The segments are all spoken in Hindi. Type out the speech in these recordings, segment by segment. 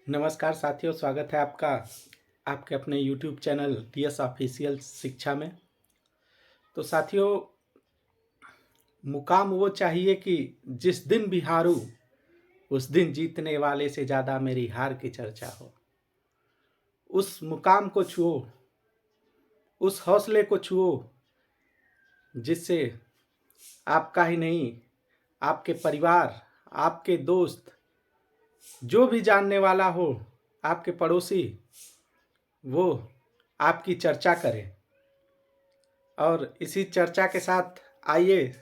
नमस्कार साथियों, स्वागत है आपका आपके अपने YouTube चैनल TS ऑफिशियल शिक्षा में। तो साथियों, मुकाम वो चाहिए कि जिस दिन भी हारूं उस दिन जीतने वाले से ज़्यादा मेरी हार की चर्चा हो। उस मुकाम को छुओ, उस हौसले को छुओ जिससे आपका ही नहीं, आपके परिवार, आपके दोस्त, जो भी जानने वाला हो, आपके पड़ोसी, वो आपकी चर्चा करें। और इसी चर्चा के साथ आइए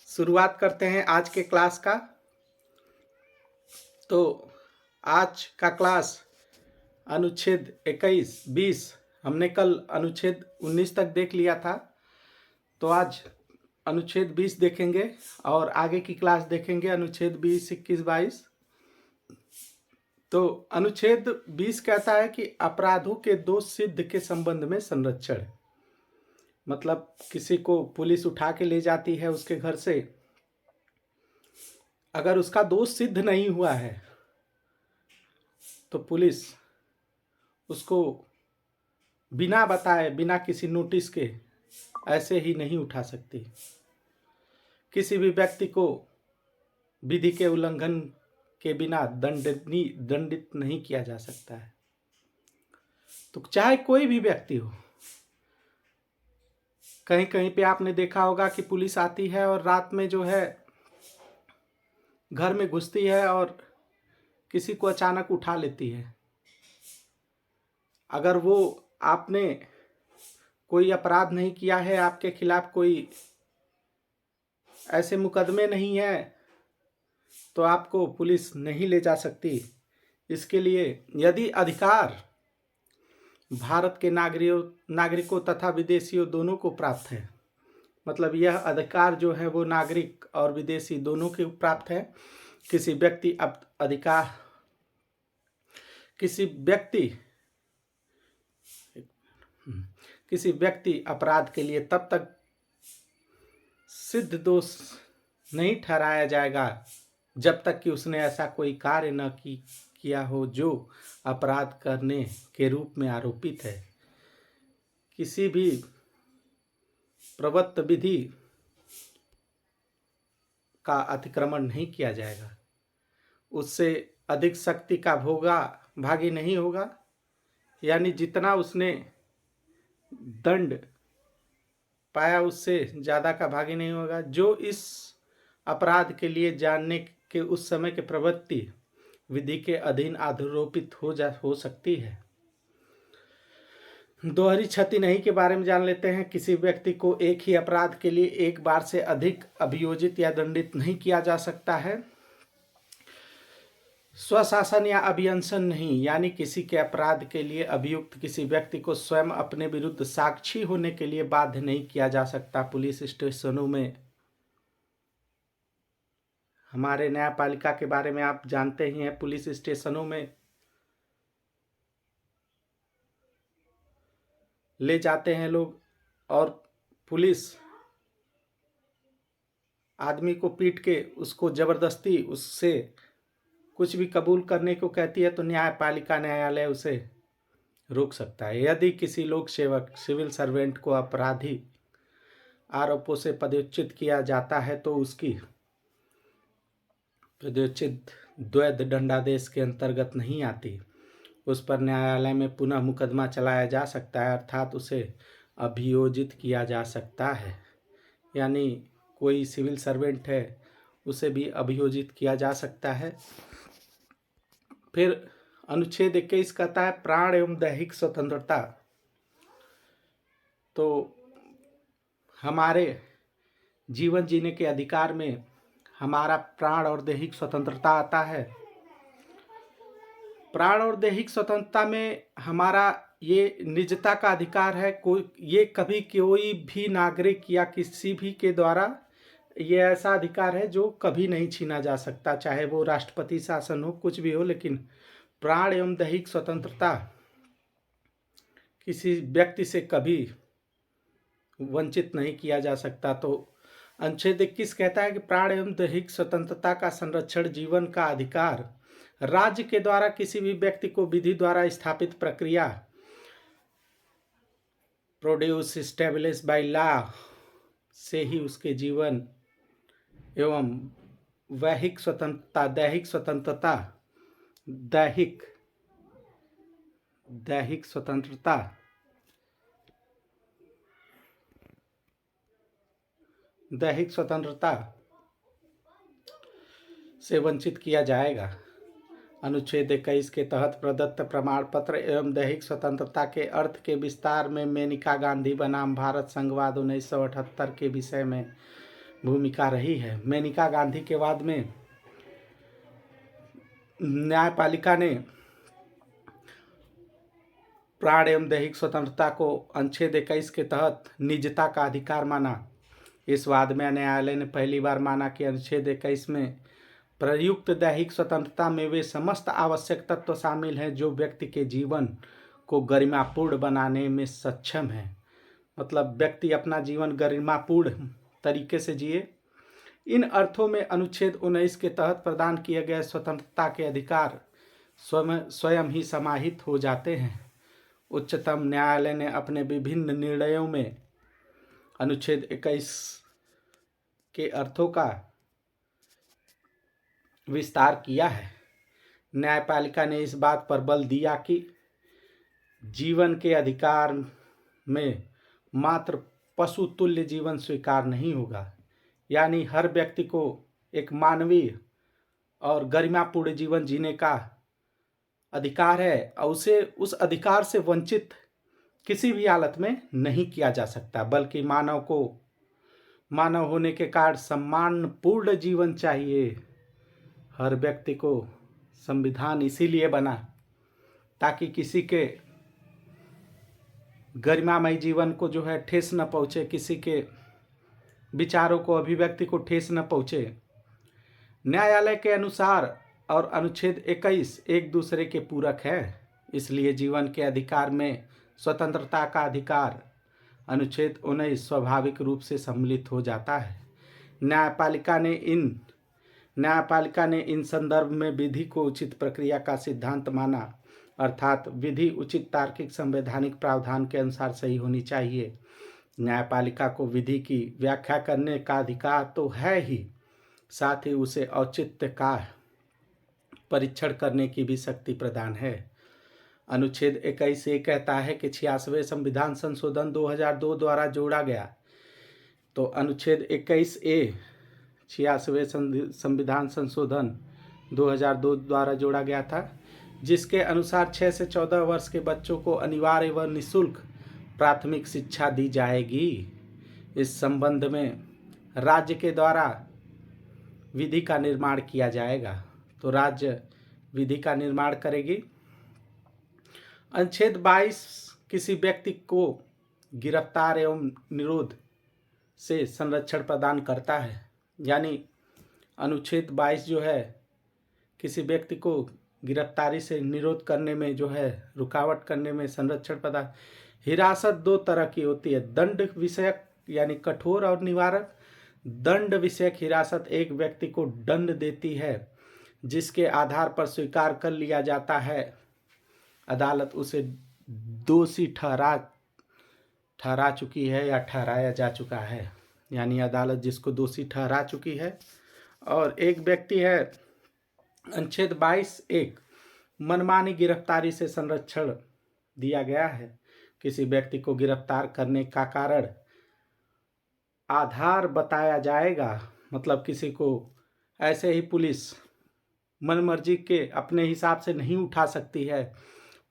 शुरुआत करते हैं आज के क्लास का। तो आज का क्लास अनुच्छेद 21, 20, हमने कल अनुच्छेद 19 तक देख लिया था। तो आज अनुच्छेद 20 देखेंगे और आगे की क्लास देखेंगे अनुच्छेद 20, 21, 22। तो अनुच्छेद 20 कहता है कि अपराधों के दोष सिद्ध के संबंध में संरक्षण। मतलब किसी को पुलिस उठा के ले जाती है उसके घर से, अगर उसका दोष सिद्ध नहीं हुआ है तो पुलिस उसको बिना बताए, बिना किसी नोटिस के ऐसे ही नहीं उठा सकती। किसी भी व्यक्ति को विधि के उल्लंघन के बिना दंडित नहीं किया जा सकता है। तो चाहे कोई भी व्यक्ति हो, कहीं कहीं पे आपने देखा होगा कि पुलिस आती है और रात में जो है घर में घुसती है और किसी को अचानक उठा लेती है। अगर वो आपने कोई अपराध नहीं किया है, आपके खिलाफ कोई ऐसे मुकदमे नहीं है, तो आपको पुलिस नहीं ले जा सकती। इसके लिए यदि अधिकार भारत के नागरिकों तथा विदेशियों दोनों को प्राप्त है, मतलब यह अधिकार जो है वो नागरिक और विदेशी दोनों को प्राप्त है। किसी व्यक्ति अपराध के लिए तब तक सिद्ध दोष नहीं ठहराया जाएगा जब तक कि उसने ऐसा कोई कार्य न किया हो जो अपराध करने के रूप में आरोपित है। किसी भी प्रदत्त विधि का अतिक्रमण नहीं किया जाएगा, उससे अधिक शक्ति का भागी नहीं होगा। यानी जितना उसने दंड पाया उससे ज़्यादा का भागी नहीं होगा। जो इस अपराध के लिए जानने के उस समय के प्रवृत्ति विधि के अधीन आरोपित हो सकती है। दोहरी क्षति नहीं के बारे में जान लेते हैं। किसी व्यक्ति को एक ही अपराध के लिए एक बार से अधिक अभियोजित या दंडित नहीं किया जा सकता है। स्वशासन या अभियंसन नहीं, यानी किसी के अपराध के लिए अभियुक्त किसी व्यक्ति को स्वयं अपने विरुद्ध साक्षी होने के लिए बाध्य नहीं किया जा सकता। पुलिस स्टेशनों में, हमारे न्यायपालिका के बारे में आप जानते ही हैं, पुलिस स्टेशनों में ले जाते हैं लोग और पुलिस आदमी को पीट के उसको जबरदस्ती उससे कुछ भी कबूल करने को कहती है तो न्यायालय उसे रोक सकता है। यदि किसी लोक सेवक सिविल सर्वेंट को आपराधिक आरोपों से पदच्युत किया जाता है तो उसकी पदच्युत द्वैध दंडादेश के अंतर्गत नहीं आती। उस पर न्यायालय में पुनः मुकदमा चलाया जा सकता है, अर्थात उसे अभियोजित किया जा सकता है। यानी कोई सिविल सर्वेंट है उसे भी अभियोजित किया जा सकता है। फिर अनुच्छेद 21 कहता है प्राण एवं दैहिक स्वतंत्रता। तो हमारे जीवन जीने के अधिकार में हमारा प्राण और दैहिक स्वतंत्रता आता है। प्राण और दैहिक स्वतंत्रता में हमारा ये निजता का अधिकार है। ये कभी कोई भी नागरिक या किसी भी के द्वारा ये ऐसा अधिकार है जो कभी नहीं छीना जा सकता, चाहे वो राष्ट्रपति शासन हो, कुछ भी हो। लेकिन प्राण एवं दैहिक स्वतंत्रता किसी व्यक्ति से कभी वंचित नहीं किया जा सकता। तो अनुच्छेद 21 कहता है कि प्राण एवं दैहिक स्वतंत्रता का संरक्षण जीवन का अधिकार राज्य के द्वारा किसी भी व्यक्ति को विधि द्वारा स्थापित प्रक्रिया प्रोड्यूस स्टेब्लिश बाय लॉ से ही उसके जीवन एवं दैहिक स्वतंत्रता दैहिक स्वतंत्रता से वंचित किया जाएगा। अनुच्छेद 21 के तहत प्रदत्त प्रमाण पत्र एवं दैहिक स्वतंत्रता के अर्थ के विस्तार में मेनका गांधी बनाम भारत संघवाद 1978 के विषय में भूमिका रही है। मेनका गांधी के वाद में न्यायपालिका ने प्राण एवं दैहिक स्वतंत्रता को अनुच्छेद 21 के तहत निजता का अधिकार माना। इस वाद में न्यायालय ने पहली बार माना कि अनुच्छेद 21 में प्रयुक्त दैहिक स्वतंत्रता में वे समस्त आवश्यक तत्व शामिल हैं जो व्यक्ति के जीवन को गरिमापूर्ण बनाने में सक्षम है। मतलब व्यक्ति अपना जीवन गरिमापूर्ण तरीके से जिए। इन अर्थों में अनुच्छेद 19 के तहत प्रदान किए गए स्वतंत्रता के अधिकार स्वयं ही समाहित हो जाते हैं। उच्चतम न्यायालय ने अपने विभिन्न निर्णयों में अनुच्छेद 21 के अर्थों का विस्तार किया है। न्यायपालिका ने इस बात पर बल दिया कि जीवन के अधिकार में मात्र पशु तुल्य जीवन स्वीकार नहीं होगा, यानी हर व्यक्ति को एक मानवीय और गरिमापूर्ण जीवन जीने का अधिकार है और उसे उस अधिकार से वंचित किसी भी हालत में नहीं किया जा सकता, बल्कि मानव होने के कारण सम्मानपूर्ण जीवन चाहिए। हर व्यक्ति को संविधान इसीलिए बना ताकि किसी के गरिमामय जीवन को जो है ठेस न पहुँचे, किसी के विचारों को अभिव्यक्ति को ठेस न पहुँचे। न्यायालय के अनुसार और अनुच्छेद 21 एक दूसरे के पूरक है, इसलिए जीवन के अधिकार में स्वतंत्रता का अधिकार अनुच्छेद 19 स्वाभाविक रूप से सम्मिलित हो जाता है। न्यायपालिका ने इन संदर्भ में विधि को उचित प्रक्रिया का सिद्धांत माना, अर्थात विधि उचित तार्किक संवैधानिक प्रावधान के अनुसार सही होनी चाहिए। न्यायपालिका को विधि की व्याख्या करने का अधिकार तो है ही, साथ ही उसे औचित्य का परीक्षण करने की भी शक्ति प्रदान है। अनुच्छेद 21 ये कहता है कि 86वें संविधान संशोधन 2002 द्वारा जोड़ा गया। तो अनुच्छेद 21A 86वें संविधान संशोधन 2002 द्वारा जोड़ा गया था, जिसके अनुसार 6 से 14 वर्ष के बच्चों को अनिवार्य व निःशुल्क प्राथमिक शिक्षा दी जाएगी। इस संबंध में राज्य के द्वारा विधि का निर्माण किया जाएगा, तो राज्य विधि का निर्माण करेगी। अनुच्छेद 22 किसी व्यक्ति को गिरफ्तार एवं निरोध से संरक्षण प्रदान करता है, यानी अनुच्छेद 22 जो है किसी व्यक्ति को गिरफ्तारी से निरोध करने में जो है रुकावट करने में संरक्षण प्रदान। हिरासत दो तरह की होती है, दंड विषयक यानी कठोर और निवारक। दंड विषयक हिरासत एक व्यक्ति को दंड देती है जिसके आधार पर स्वीकार कर लिया जाता है, अदालत उसे दोषी ठहरा चुकी है या ठहराया जा चुका है, यानी अदालत जिसको दोषी ठहरा चुकी है। और एक व्यक्ति है अनुच्छेद 22 एक मनमानी गिरफ्तारी से संरक्षण दिया गया है। किसी व्यक्ति को गिरफ्तार करने का कारण आधार बताया जाएगा, मतलब किसी को ऐसे ही पुलिस मनमर्जी के अपने हिसाब से नहीं उठा सकती है,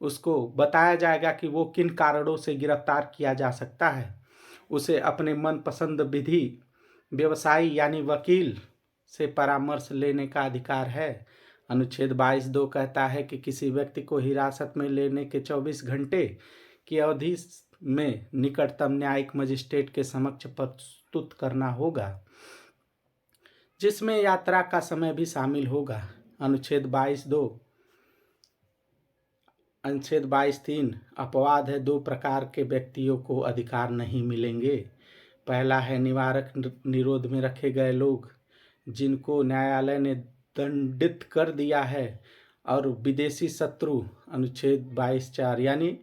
उसको बताया जाएगा कि वो किन कारणों से गिरफ्तार किया जा सकता है। उसे अपने मनपसंद विधि व्यवसायी यानी वकील से परामर्श लेने का अधिकार है। अनुच्छेद 22(2) कहता है कि किसी व्यक्ति को हिरासत में लेने के 24 घंटे की अवधि में निकटतम न्यायिक मजिस्ट्रेट के समक्ष प्रस्तुत करना होगा, जिसमें यात्रा का समय भी शामिल होगा। अनुच्छेद 22(3) अपवाद है, 2 प्रकार के व्यक्तियों को अधिकार नहीं मिलेंगे। पहला है निवारक निरोध में रखे गए लोग जिनको न्यायालय ने दंडित कर दिया है और विदेशी शत्रु अनुच्छेद 22(4), यानी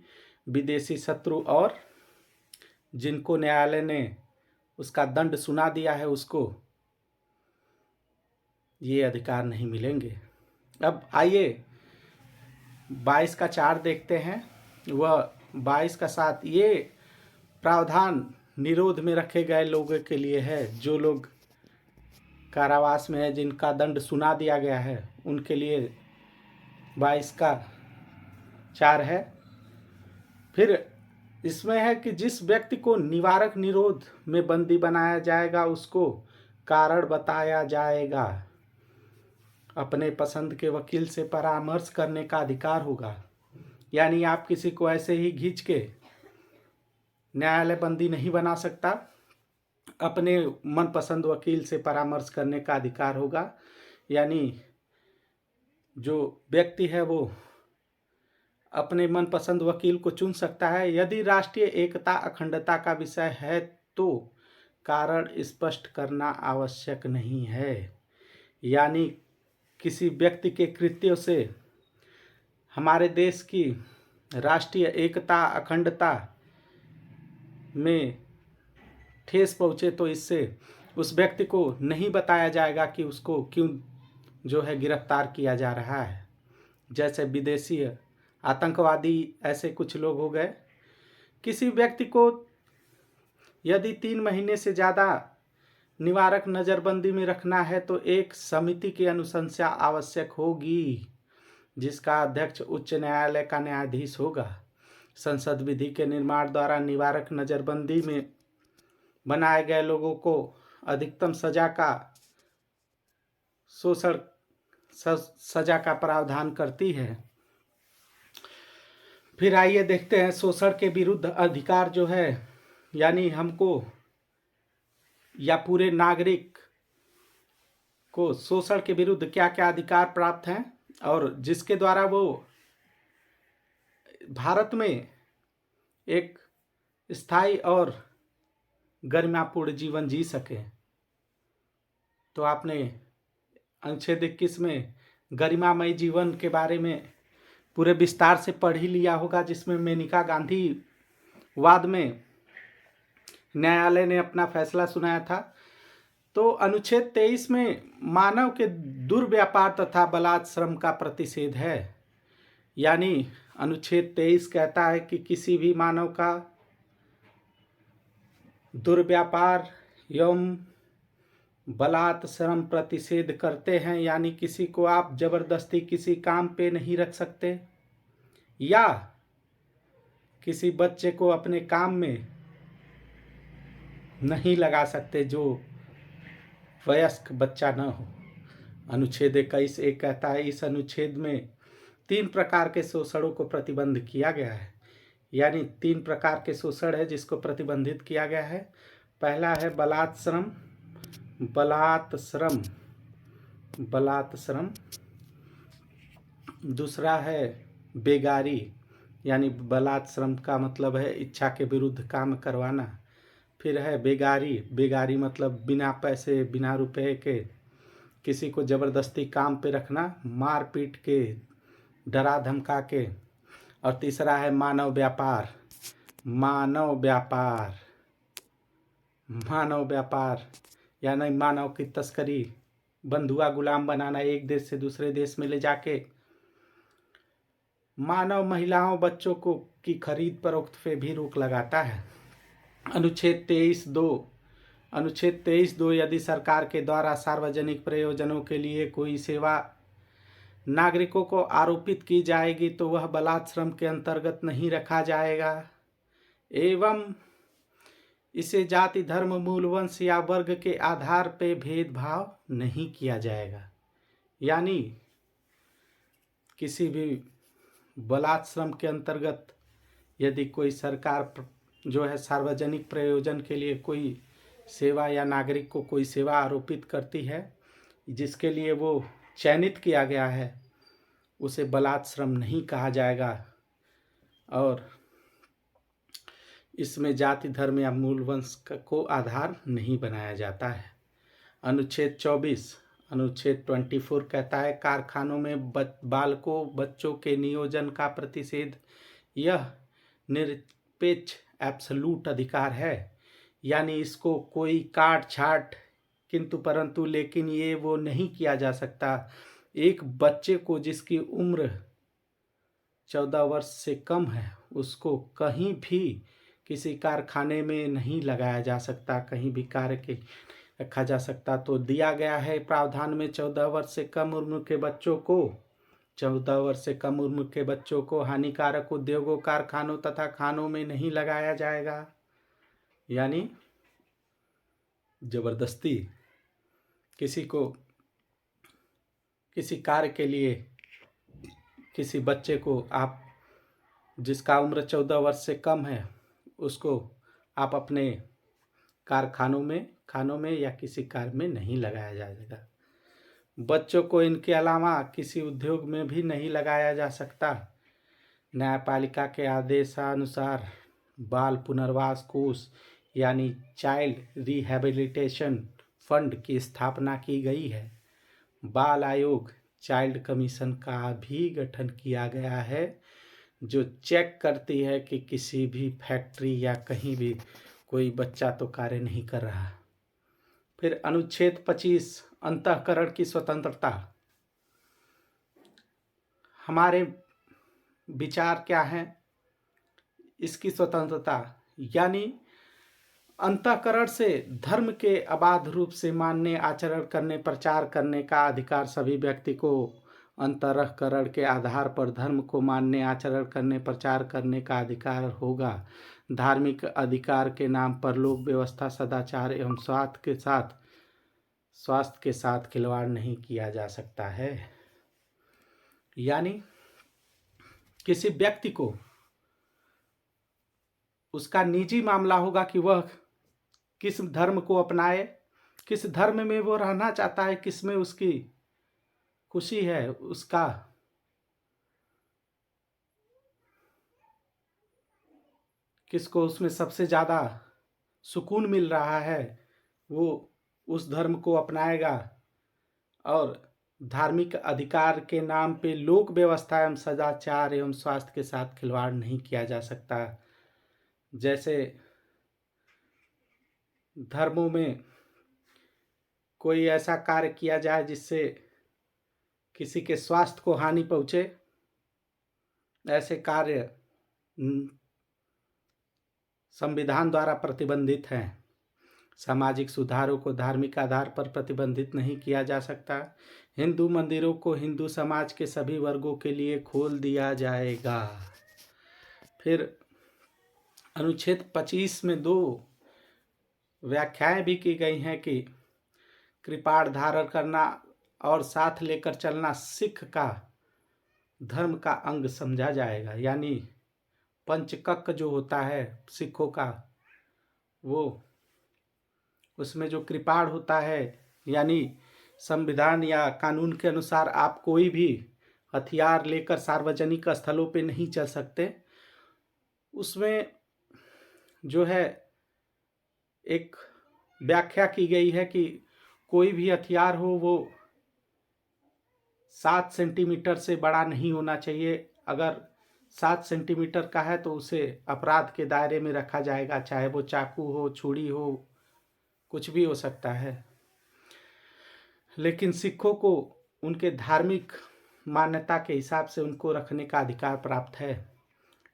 विदेशी शत्रु और जिनको न्यायालय ने उसका दंड सुना दिया है उसको ये अधिकार नहीं मिलेंगे। अब आइए 22 का 4 देखते हैं। वह 22 का 7 ये प्रावधान निरोध में रखे गए लोगों के लिए है, जो लोग कारावास में है, जिनका दंड सुना दिया गया है, उनके लिए 22 का 4 है। फिर इसमें है कि जिस व्यक्ति को निवारक निरोध में बंदी बनाया जाएगा उसको कारण बताया जाएगा, अपने पसंद के वकील से परामर्श करने का अधिकार होगा। यानी आप किसी को ऐसे ही खींच के न्यायालय बंदी नहीं बना सकता, अपने मनपसंद वकील से परामर्श करने का अधिकार होगा। यानी जो व्यक्ति है वो अपने मनपसंद वकील को चुन सकता है। यदि राष्ट्रीय एकता अखंडता का विषय है तो कारण स्पष्ट करना आवश्यक नहीं है। यानी किसी व्यक्ति के कृत्यों से हमारे देश की राष्ट्रीय एकता अखंडता में ठेस पहुँचे तो इससे उस व्यक्ति को नहीं बताया जाएगा कि उसको क्यों जो है गिरफ्तार किया जा रहा है। जैसे विदेशी आतंकवादी ऐसे कुछ लोग हो गए। किसी व्यक्ति को यदि 3 महीने से ज़्यादा निवारक नज़रबंदी में रखना है तो एक समिति की अनुशंसा आवश्यक होगी, जिसका अध्यक्ष उच्च न्यायालय का न्यायाधीश होगा। संसद विधि के निर्माण द्वारा निवारक नज़रबंदी में बनाए गए लोगों को अधिकतम सजा का प्रावधान करती है। फिर आइए देखते हैं शोषण के विरुद्ध अधिकार जो है, यानी हमको या पूरे नागरिक को शोषण के विरुद्ध क्या क्या अधिकार प्राप्त हैं और जिसके द्वारा वो भारत में एक स्थायी और गरिमापूर्ण जीवन जी सके। तो आपने अनुच्छेद 21 में गरिमामय जीवन के बारे में पूरे विस्तार से पढ़ ही लिया होगा, जिसमें मेनका गांधी वाद में न्यायालय ने अपना फैसला सुनाया था। तो अनुच्छेद 23 में मानव के दुर्व्यापार तथा बलात् श्रम का प्रतिषेध है। यानी अनुच्छेद 23 कहता है कि किसी भी मानव का दुर्व्यापार एवं बलात् श्रम प्रतिषेध करते हैं। यानी किसी को आप जबरदस्ती किसी काम पे नहीं रख सकते या किसी बच्चे को अपने काम में नहीं लगा सकते जो वयस्क बच्चा न हो। अनुच्छेद 21 एक कहता है, इस अनुच्छेद में 3 प्रकार के शोषणों को प्रतिबंध किया गया है। यानी 3 प्रकार के शोषण है जिसको प्रतिबंधित किया गया है। पहला है बलात् श्रम। दूसरा है बेगारी, यानी बलात् श्रम का मतलब है इच्छा के विरुद्ध काम करवाना। फिर है बेगारी मतलब बिना पैसे बिना रुपए के किसी को ज़बरदस्ती काम पे रखना, मार पीट के डरा धमका के। और तीसरा है मानव व्यापार यानी मानव की तस्करी, बंधुआ गुलाम बनाना, एक देश से दूसरे देश में ले जाके मानव महिलाओं बच्चों को की खरीद फरोख्त पे भी रोक लगाता है। अनुच्छेद 23(2) यदि सरकार के द्वारा सार्वजनिक प्रयोजनों के लिए कोई सेवा नागरिकों को आरोपित की जाएगी तो वह बलात् श्रम के अंतर्गत नहीं रखा जाएगा एवं इसे जाति धर्म मूल वंश या वर्ग के आधार पर भेदभाव नहीं किया जाएगा। यानी किसी भी बलात् श्रम के अंतर्गत यदि कोई सरकार जो है सार्वजनिक प्रयोजन के लिए कोई सेवा या नागरिक को कोई सेवा आरोपित करती है जिसके लिए वो चयनित किया गया है, उसे बलात् श्रम नहीं कहा जाएगा और इसमें जाति धर्म या मूल वंश को आधार नहीं बनाया जाता है। अनुच्छेद 24 अनुच्छेद 24 कहता है कारखानों में बालकों बच्चों के नियोजन का प्रतिषेध यह निरपेक्ष एब्सलूट अधिकार है, यानी इसको कोई काट छाट किंतु परंतु लेकिन ये वो नहीं किया जा सकता। एक बच्चे को जिसकी उम्र 14 वर्ष से कम है उसको कहीं भी किसी कारखाने में नहीं लगाया जा सकता, कहीं भी कार्य के रखा जा सकता। तो दिया गया है प्रावधान में 14 वर्ष से कम उम्र के बच्चों को 14 वर्ष से कम उम्र के बच्चों को हानिकारक उद्योगों कारखानों तथा खानों में नहीं लगाया जाएगा। यानी जबरदस्ती किसी को किसी कार्य के लिए किसी बच्चे को आप जिसका उम्र 14 वर्ष से कम है उसको आप अपने खानों में या किसी कार्य में नहीं लगाया जाएगा। बच्चों को इनके अलावा किसी उद्योग में भी नहीं लगाया जा सकता। न्यायपालिका के आदेशानुसार बाल पुनर्वास कोष यानी चाइल्ड रिहैबिलिटेशन फंड की स्थापना की गई है। बाल आयोग चाइल्ड कमीशन का भी गठन किया गया है जो चेक करती है कि किसी भी फैक्ट्री या कहीं भी कोई बच्चा तो कार्य नहीं कर रहा। फिर अनुच्छेद 25 अंतःकरण की स्वतंत्रता। हमारे विचार क्या हैं इसकी स्वतंत्रता, यानी अंतःकरण से धर्म के अबाध रूप से मानने आचरण करने प्रचार करने का अधिकार सभी व्यक्ति को अंतःकरण के आधार पर धर्म को मानने आचरण करने प्रचार करने का अधिकार होगा। धार्मिक अधिकार के नाम पर लोक व्यवस्था सदाचार एवं स्वास्थ्य के साथ खिलवाड़ नहीं किया जा सकता है। यानी किसी व्यक्ति को उसका निजी मामला होगा कि वह किस धर्म को अपनाए, किस धर्म में वो रहना चाहता है, किस में उसकी खुशी है, उसका किसको उसमें सबसे ज़्यादा सुकून मिल रहा है वो उस धर्म को अपनाएगा। और धार्मिक अधिकार के नाम पे लोक व्यवस्था एवं सदाचार एवं स्वास्थ्य के साथ खिलवाड़ नहीं किया जा सकता। जैसे धर्मों में कोई ऐसा कार्य किया जाए जिससे किसी के स्वास्थ्य को हानि पहुँचे, ऐसे कार्य संविधान द्वारा प्रतिबंधित हैं। सामाजिक सुधारों को धार्मिक आधार पर प्रतिबंधित नहीं किया जा सकता। हिंदू मंदिरों को हिंदू समाज के सभी वर्गों के लिए खोल दिया जाएगा। फिर अनुच्छेद 25 में 2 व्याख्याएं भी की गई हैं कि कृपाण धारण करना और साथ लेकर चलना सिख का धर्म का अंग समझा जाएगा। यानी पंचकक जो होता है सिखों का, वो उसमें जो कृपाण होता है यानी संविधान या कानून के अनुसार आप कोई भी हथियार लेकर सार्वजनिक स्थलों पे नहीं चल सकते। उसमें जो है एक व्याख्या की गई है कि कोई भी हथियार हो वो 7 सेंटीमीटर से बड़ा नहीं होना चाहिए। अगर 7 सेंटीमीटर का है तो उसे अपराध के दायरे में रखा जाएगा, चाहे वो चाकू हो, छुरी हो, कुछ भी हो सकता है। लेकिन सिखों को उनके धार्मिक मान्यता के हिसाब से उनको रखने का अधिकार प्राप्त है।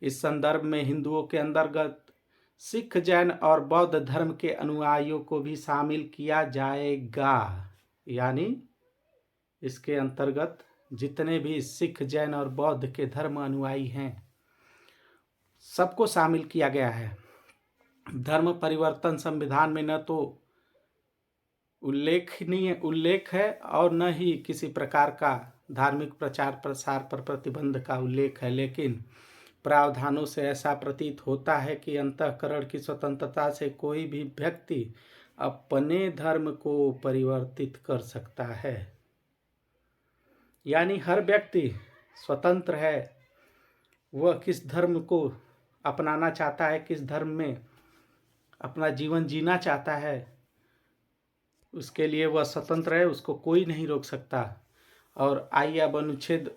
इस संदर्भ में हिंदुओं के अंतर्गत सिख, जैन और बौद्ध धर्म के अनुयायियों को भी शामिल किया जाएगा। यानी इसके अंतर्गत जितने भी सिख, जैन और बौद्ध के धर्म अनुयायी हैं सबको शामिल किया गया है। धर्म परिवर्तन संविधान में न तो उल्लेख है और न ही किसी प्रकार का धार्मिक प्रचार प्रसार पर प्रतिबंध का उल्लेख है, लेकिन प्रावधानों से ऐसा प्रतीत होता है कि अंतःकरण की स्वतंत्रता से कोई भी व्यक्ति अपने धर्म को परिवर्तित कर सकता है। यानी हर व्यक्ति स्वतंत्र है, वह किस धर्म को अपनाना चाहता है, किस धर्म में अपना जीवन जीना चाहता है, उसके लिए वह स्वतंत्र है, उसको कोई नहीं रोक सकता। और आइए अब अनुच्छेद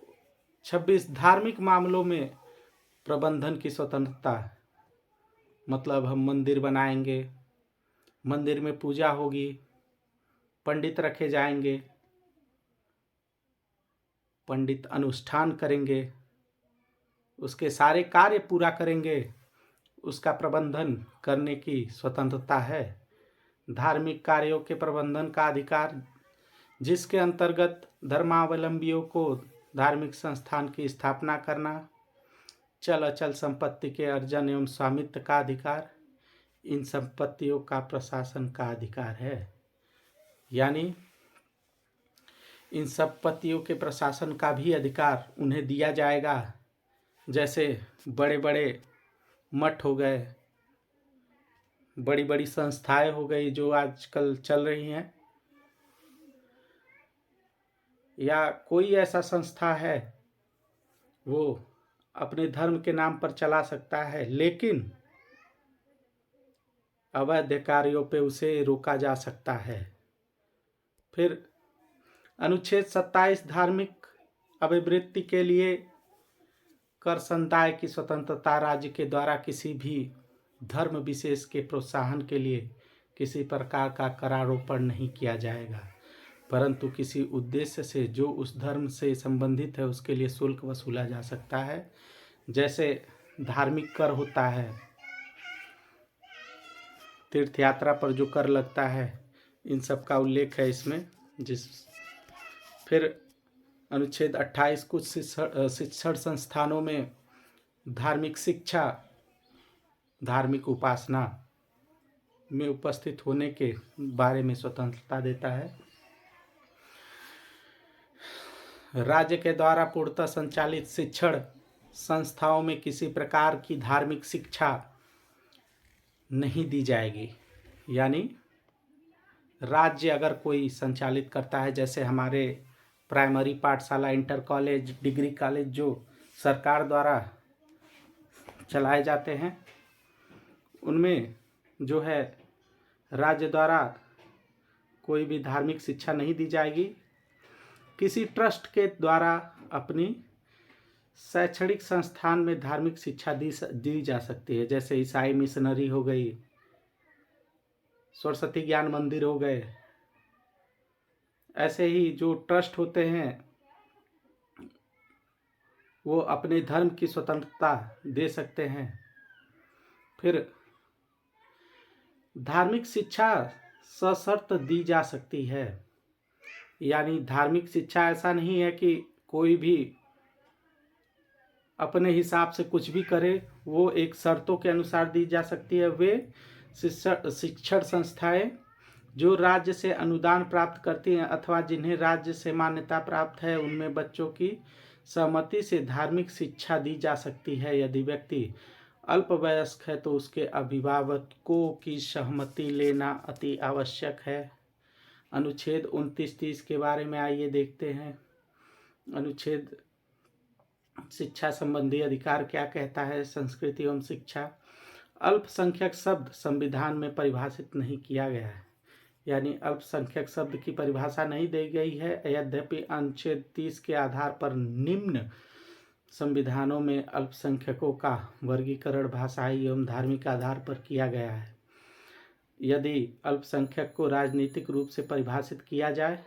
26 धार्मिक मामलों में प्रबंधन की स्वतंत्रता। मतलब हम मंदिर बनाएंगे, मंदिर में पूजा होगी, पंडित रखे जाएंगे, पंडित अनुष्ठान करेंगे, उसके सारे कार्य पूरा करेंगे, उसका प्रबंधन करने की स्वतंत्रता है। धार्मिक कार्यों के प्रबंधन का अधिकार, जिसके अंतर्गत धर्मावलंबियों को धार्मिक संस्थान की स्थापना करना, चल अचल संपत्ति के अर्जन एवं स्वामित्व का अधिकार, इन संपत्तियों का प्रशासन का अधिकार है। यानी इन संपत्तियों के प्रशासन का भी अधिकार उन्हें दिया जाएगा। जैसे बड़े बड़े मठ हो गए, बड़ी बड़ी संस्थाएं हो गई जो आजकल चल रही हैं, या कोई ऐसा संस्था है वो अपने धर्म के नाम पर चला सकता है, लेकिन अवैध कार्यों पे उसे रोका जा सकता है। फिर अनुच्छेद 27 धार्मिक अभिवृत्ति के लिए कर संदाय की स्वतंत्रता। राज्य के द्वारा किसी भी धर्म विशेष के प्रोत्साहन के लिए किसी प्रकार का करारोपण नहीं किया जाएगा, परंतु किसी उद्देश्य से जो उस धर्म से संबंधित है उसके लिए शुल्क वसूला जा सकता है। जैसे धार्मिक कर होता है, तीर्थ यात्रा पर जो कर लगता है, इन सब का उल्लेख है इसमें। फिर अनुच्छेद 28 कुछ शिक्षण संस्थानों में धार्मिक शिक्षा, धार्मिक उपासना में उपस्थित होने के बारे में स्वतंत्रता देता है। राज्य के द्वारा पूर्णतः संचालित शिक्षण संस्थाओं में किसी प्रकार की धार्मिक शिक्षा नहीं दी जाएगी। यानी राज्य अगर कोई संचालित करता है, जैसे हमारे प्राइमरी पाठशाला, इंटर कॉलेज, डिग्री कॉलेज जो सरकार द्वारा चलाए जाते हैं, उनमें जो है राज्य द्वारा कोई भी धार्मिक शिक्षा नहीं दी जाएगी। किसी ट्रस्ट के द्वारा अपनी शैक्षणिक संस्थान में धार्मिक शिक्षा दी जा सकती है। जैसे ईसाई मिशनरी हो गई, सरस्वती ज्ञान मंदिर हो गए, ऐसे ही जो ट्रस्ट होते हैं वो अपने धर्म की स्वतंत्रता दे सकते हैं। फिर धार्मिक शिक्षा सशर्त दी जा सकती है। यानी धार्मिक शिक्षा ऐसा नहीं है कि कोई भी अपने हिसाब से कुछ भी करे, वो एक शर्तों के अनुसार दी जा सकती है। वे शिक्षण संस्थाएं जो राज्य से अनुदान प्राप्त करती हैं अथवा जिन्हें राज्य से मान्यता प्राप्त है, उनमें बच्चों की सहमति से धार्मिक शिक्षा दी जा सकती है। यदि व्यक्ति अल्पवयस्क है तो उसके अभिभावकों की सहमति लेना अति आवश्यक है। अनुच्छेद 29-30 के बारे में आइए देखते हैं। अनुच्छेद शिक्षा संबंधी अधिकार क्या कहता है। संस्कृति एवं शिक्षा। अल्पसंख्यक शब्द संविधान में परिभाषित नहीं किया गया है, यानी अल्पसंख्यक शब्द की परिभाषा नहीं दी गई है। यद्यपि अनुच्छेद 30 के आधार पर निम्न संविधानों में अल्पसंख्यकों का वर्गीकरण भाषाई एवं धार्मिक आधार पर किया गया है। यदि अल्पसंख्यक को राजनीतिक रूप से परिभाषित किया जाए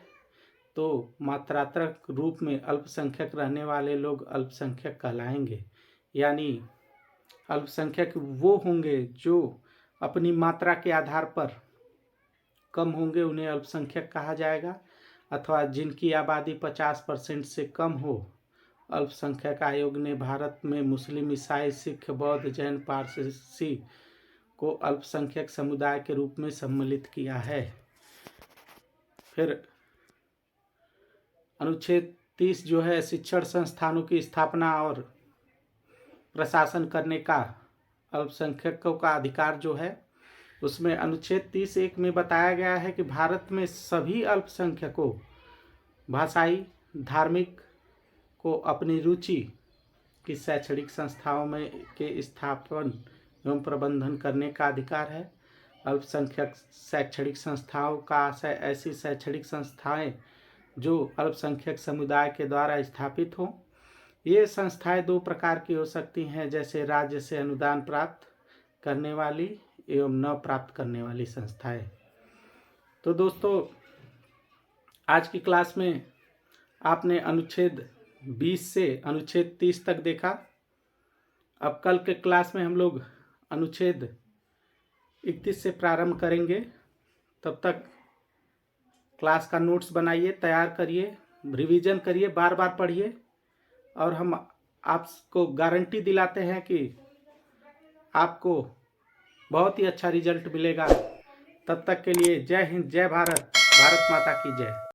तो मात्रात्मक रूप में अल्पसंख्यक रहने वाले लोग अल्पसंख्यक कहलाएंगे। यानी अल्पसंख्यक वो होंगे जो अपनी मात्रा के आधार पर कम होंगे, उन्हें अल्पसंख्यक कहा जाएगा। अथवा जिनकी आबादी 50% से कम हो। अल्पसंख्यक आयोग ने भारत में मुस्लिम, ईसाई, सिख, बौद्ध, जैन, पारसी को अल्पसंख्यक समुदाय के रूप में सम्मिलित किया है। फिर अनुच्छेद 30 जो है शिक्षण संस्थानों की स्थापना और प्रशासन करने का अल्पसंख्यकों का अधिकार जो है, उसमें अनुच्छेद 30(1) में बताया गया है कि भारत में सभी अल्पसंख्यकों भाषाई, धार्मिक को अपनी रुचि की शैक्षणिक संस्थाओं में के स्थापन एवं प्रबंधन करने का अधिकार है। अल्पसंख्यक शैक्षणिक संस्थाओं का ऐसी शैक्षणिक संस्थाएं जो अल्पसंख्यक समुदाय के द्वारा स्थापित हों। ये संस्थाएं दो प्रकार की हो सकती हैं, जैसे राज्य से अनुदान प्राप्त करने वाली एवं न प्राप्त करने वाली संस्थाएं। तो दोस्तों, आज की क्लास में आपने अनुच्छेद 20 से अनुच्छेद 30 तक देखा। अब कल के क्लास में हम लोग अनुच्छेद 31 से प्रारंभ करेंगे। तब तक क्लास का नोट्स बनाइए, तैयार करिए, रिवीजन करिए, बार बार पढ़िए, और हम आपको गारंटी दिलाते हैं कि आपको बहुत ही अच्छा रिजल्ट मिलेगा। तब तक के लिए जय हिंद, जय भारत, भारत माता की जय।